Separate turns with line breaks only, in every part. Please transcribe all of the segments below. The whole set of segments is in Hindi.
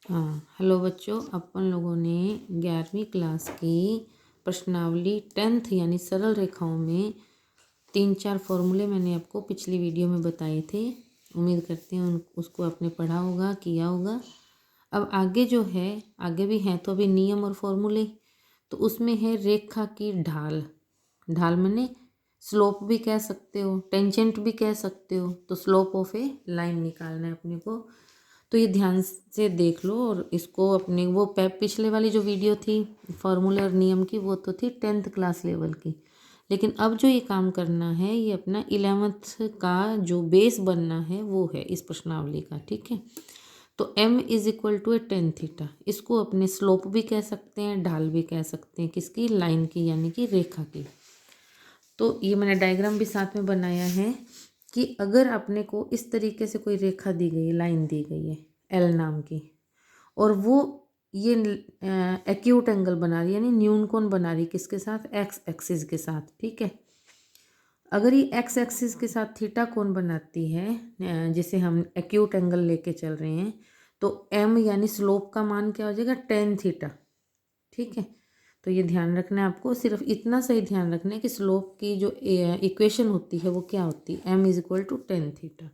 हाँ, हेलो बच्चों। अपन लोगों ने 11वीं क्लास की प्रश्नावली 10th यानी सरल रेखाओं में 3-4 फॉर्मूले मैंने आपको पिछली वीडियो में बताए थे। उम्मीद करते हैं उसको आपने पढ़ा होगा, किया होगा। अब आगे जो है, आगे भी हैं तो अभी नियम और फॉर्मूले। तो उसमें है रेखा की ढाल। ढाल मैंने स्लोप भी कह सकते हो, टेंजेंट भी कह सकते हो। तो स्लोप ऑफ ए लाइन निकालना है अपने को। तो ये ध्यान से देख लो और इसको अपने वो पिछले वाली जो वीडियो थी फॉर्मूले और नियम की, वो तो थी 10th क्लास लेवल की। लेकिन अब जो ये काम करना है, ये अपना 11th का जो बेस बनना है वो है इस प्रश्नावली का। ठीक है, तो m is equal to a tan theta. इसको अपने स्लोप भी कह सकते हैं, ढाल भी कह सकते हैं। किसकी? लाइन की, यानी कि रेखा की। तो ये मैंने डायग्राम भी साथ में बनाया है कि अगर अपने को इस तरीके से कोई रेखा दी गई है, लाइन दी गई है एल नाम की, और वो ये एक्यूट एंगल बना रही है, यानी न्यून कोण बना रही है। किसके साथ? एक्स एक्सिस के साथ। ठीक है, अगर ये एक्स एक्सिस के साथ थीटा कोण बनाती है, जिसे हम एक्यूट एंगल लेके चल रहे हैं, तो एम यानी स्लोप का मान क्या हो जाएगा? Tan theta. ठीक है, तो ये ध्यान रखना है आपको। सिर्फ इतना सही ध्यान रखना है कि स्लोप की जो इक्वेशन होती है वो क्या होती है? M is equal to tan theta.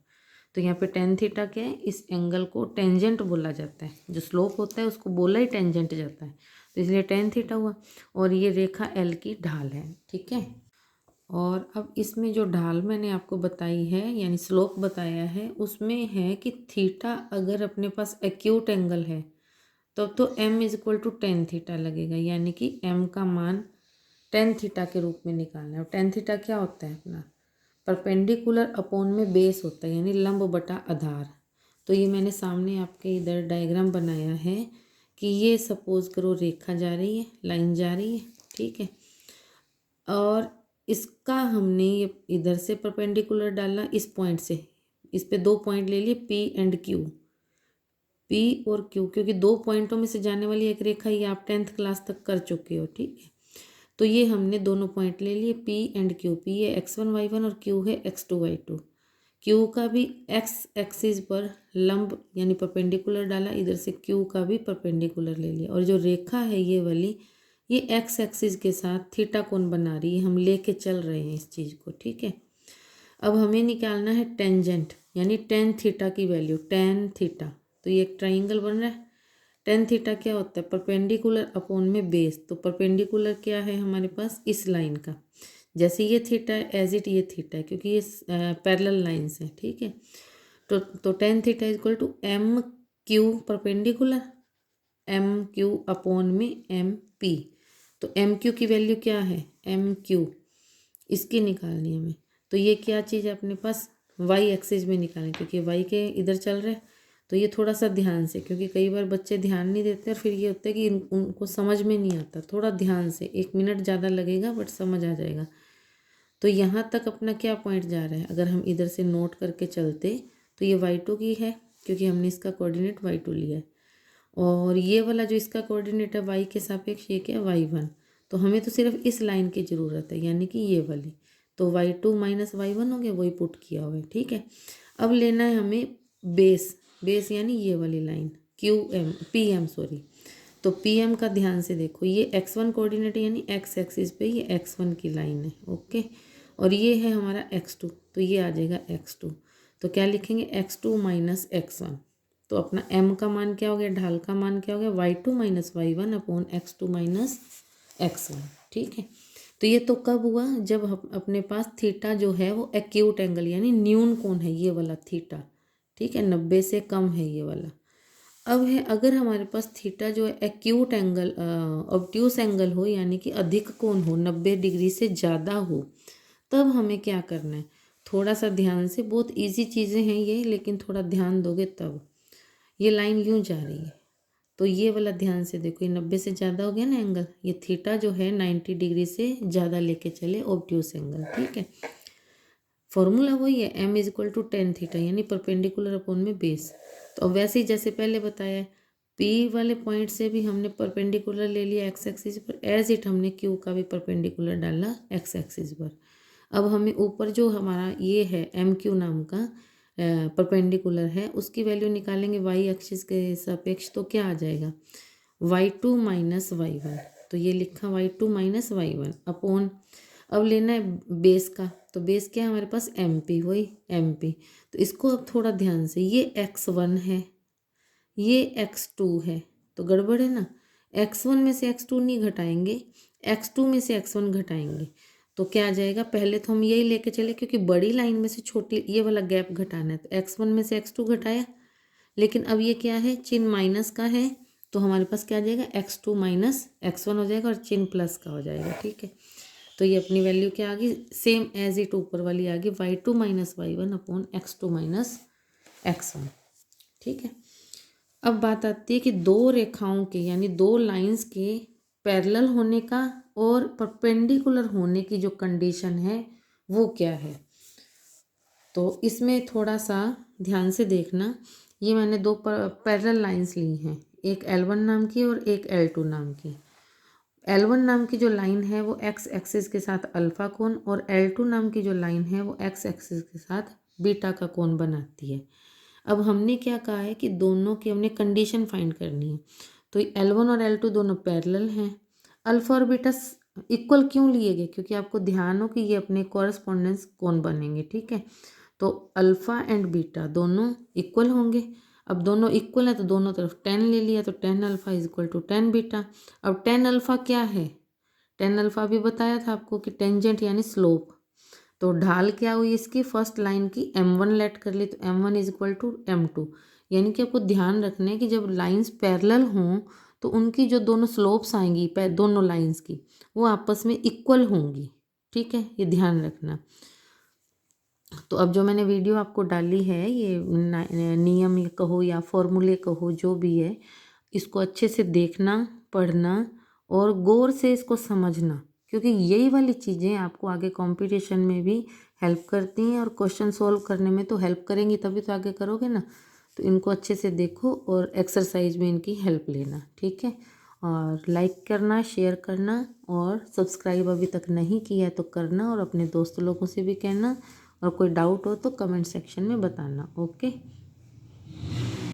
तो यहाँ पे टेन थीटा क्या है? इस एंगल को टेंजेंट बोला जाता है। जो स्लोप होता है उसको बोला ही टेंजेंट जाता है, तो इसलिए टेन थीटा हुआ। और ये रेखा एल की ढाल है। ठीक है, और अब इसमें जो ढाल मैंने आपको बताई है, यानी स्लोप बताया है, उसमें है कि थीटा अगर अपने पास एक्यूट एंगल है तब तो m is equal to tan theta लगेगा, यानी कि m का मान टेन थीटा के रूप में निकालना है। और टेन थीटा क्या होता है? अपना परपेंडिकुलर अपॉन में बेस होता है, यानी लंब बटा आधार। तो ये मैंने सामने आपके इधर डायग्राम बनाया है कि ये सपोज करो रेखा जा रही है, लाइन जा रही है। ठीक है, और इसका हमने ये इधर से परपेंडिकुलर डाला इस पॉइंट से। इस पे दो पॉइंट ले लिए, P एंड Q। P और Q, क्योंकि दो पॉइंटों में से जाने वाली एक रेखा, ये आप 10th क्लास तक कर चुके हो। ठीक है, तो ये हमने दोनों पॉइंट ले लिए P एंड Q। P है x1 y1 और Q है x2 y2। Q का भी x एक्सिस पर लंब यानी परपेंडिकुलर डाला, इधर से Q का भी परपेंडिकुलर ले लिया। और जो रेखा है ये वाली, ये x एक्सिस के साथ थीटा कोण बना रही है। हम लेके चल रहे हैं इस चीज़ को। ठीक है, अब हमें निकालना है टेंजेंट, यानी टेन थीटा की वैल्यू, टेन थीटा। तो ये एक ट्राइंगल बन रहा है। टेन थीटा क्या होता है? परपेंडिकुलर अपॉन में बेस। तो परपेंडिकुलर क्या है हमारे पास? इस लाइन का। जैसे ये थीटा है, एज इट ये थीटा है, क्योंकि ये पैरेलल लाइंस है। ठीक है, तो tan theta is equal to M Q perpendicular, M Q upon में एम पी। तो एम क्यू की वैल्यू क्या है? एम क्यू, इसकी निकालनी है हमें। तो ये क्या चीज़ है अपने पास? वाई एक्सिस में निकालें, क्योंकि वाई के इधर चल रहे हैं। तो ये थोड़ा सा ध्यान से, क्योंकि कई बार बच्चे ध्यान नहीं देते और फिर ये होता है कि उनको समझ में नहीं आता। थोड़ा ध्यान से, 1 मिनट ज़्यादा लगेगा बट समझ आ जाएगा। तो यहाँ तक अपना क्या पॉइंट जा रहा है? अगर हम इधर से नोट करके चलते तो ये y2 की है, क्योंकि हमने इसका कोऑर्डिनेट y2 लिया है। और ये वाला जो इसका कोऑर्डिनेट है y के सापेक्ष, ये क्या? y1। तो हमें तो सिर्फ इस लाइन की ज़रूरत है, यानी कि ये वाली। तो y2 माइनस y1 हो गया, वही पुट किया हुआ है। ठीक है, अब लेना है हमें बेस। बेस यानी ये वाली लाइन PM सॉरी। तो PM का ध्यान से देखो, ये x1 कोऑर्डिनेट यानी x एक्सिस पे ये x1 की लाइन है। ओके, और ये है हमारा x2, तो ये आ जाएगा x2। तो क्या लिखेंगे? x2 minus x1। तो अपना m का मान क्या हो गया? ढाल का मान क्या हो गया? y2 minus y1 upon x2 minus x1। ठीक है, तो ये तो कब हुआ? जब अपने पास थीटा जो है वो एक्यूट एंगल यानी न्यून कोण है, ये वाला थीटा। ठीक है, 90 से कम है ये वाला। अब है, अगर हमारे पास थीटा जो है एक्यूट एंगल ऑब्ट्यूस एंगल हो, यानी कि अधिक कोण हो, 90 डिग्री से ज़्यादा हो, तब हमें क्या करना है? थोड़ा सा ध्यान से, बहुत इजी चीज़ें हैं ये, लेकिन थोड़ा ध्यान दोगे तब। ये लाइन यूँ जा रही है, तो ये वाला ध्यान से देखो, ये 90 से ज़्यादा हो गया ना एंगल। ये थीटा जो है 90 डिग्री से ज़्यादा लेके चले ऑब्ट्यूस एंगल। ठीक है, फॉर्मूला वही है, m is equal to tan theta, यानी परपेंडिकुलर अपॉन में बेस। तो अब वैसे ही जैसे पहले बताया, P वाले पॉइंट से भी हमने परपेंडिकुलर ले लिया x एक्सिस पर, एज इट हमने Q का भी परपेंडिकुलर डाला x एक्सिस पर। अब हमें ऊपर जो हमारा ये है MQ नाम का परपेंडिकुलर है उसकी वैल्यू निकालेंगे वाई एक्सिस के सापेक्ष, तो क्या आ जाएगा y2 माइनस y1। तो ये लिखा y2 माइनस y1 अपॉन, अब लेना है बेस का, तो बेस क्या है हमारे पास mp, वही mp। तो इसको अब थोड़ा ध्यान से, ये x1 है, ये x2 है, तो गड़बड़ है ना, x1 में से x2 नहीं घटाएंगे, x2 में से x1 घटाएंगे, तो क्या आ जाएगा, पहले तो हम यही लेके चले क्योंकि बड़ी लाइन में से छोटी ये वाला गैप घटाना है, तो x1 में से x2 घटाया, लेकिन अब ये क्या है चिन्ह माइनस का है, तो हमारे पास क्या आ जाएगा x2 माइनस x1 हो जाएगा और चिन्ह प्लस का हो जाएगा। ठीक है, तो ये अपनी वैल्यू क्या आ गई, सेम एज इट ऊपर वाली आ गई y2 minus y1 upon x2 minus x1। ठीक है, अब बात आती है कि दो रेखाओं के यानी दो लाइंस के पैरेलल होने का और परपेंडिकुलर होने की जो कंडीशन है वो क्या है। तो इसमें थोड़ा सा ध्यान से देखना, ये मैंने दो पैरेलल लाइंस ली हैं, एक L1 नाम की और एक L2 नाम की। L1 नाम की जो लाइन है वो x एक्सिस के साथ अल्फा कोण और L2 नाम की जो लाइन है वो x एक्सिस के साथ बीटा का कोण बनाती है। अब हमने क्या कहा है कि दोनों की हमने कंडीशन फाइंड करनी है, तो L1 और L2 दोनों पैरेलल हैं। अल्फा और बीटा इक्वल क्यों लिए गए, क्योंकि आपको ध्यान हो कि ये अपने कॉरस्पॉन्डेंस कोण बनेंगे। ठीक है, तो अल्फ़ा एंड बीटा दोनों इक्वल होंगे। अब दोनों इक्वल है तो दोनों तरफ 10 ले लिया, तो 10 alpha is equal to 10 beta. अब 10 अल्फ़ा क्या है, 10 अल्फ़ा भी बताया था आपको कि टेंजेंट यानी स्लोप, तो ढाल क्या हुई इसकी, फर्स्ट लाइन की m1 लेट कर ली, तो m1 is equal to m2। यानी कि आपको ध्यान रखना है कि जब लाइंस पैरेलल हों तो उनकी जो दोनों स्लोप्स आएंगी दोनों लाइंस की वो आपस में इक्वल होंगी। ठीक है, ये ध्यान रखना। तो अब जो मैंने वीडियो आपको डाली है, ये नियम कहो या फॉर्मूले कहो जो भी है, इसको अच्छे से देखना, पढ़ना और गौर से इसको समझना, क्योंकि यही वाली चीज़ें आपको आगे कंपटीशन में भी हेल्प करती हैं और क्वेश्चन सॉल्व करने में तो हेल्प करेंगी, तभी तो आगे करोगे ना। तो इनको अच्छे से देखो और एक्सरसाइज में इनकी हेल्प लेना। ठीक है, और लाइक करना, शेयर करना और सब्सक्राइब अभी तक नहीं किया है तो करना, और अपने दोस्त लोगों से भी कहना, और कोई डाउट हो तो कमेंट सेक्शन में बताना। ओके।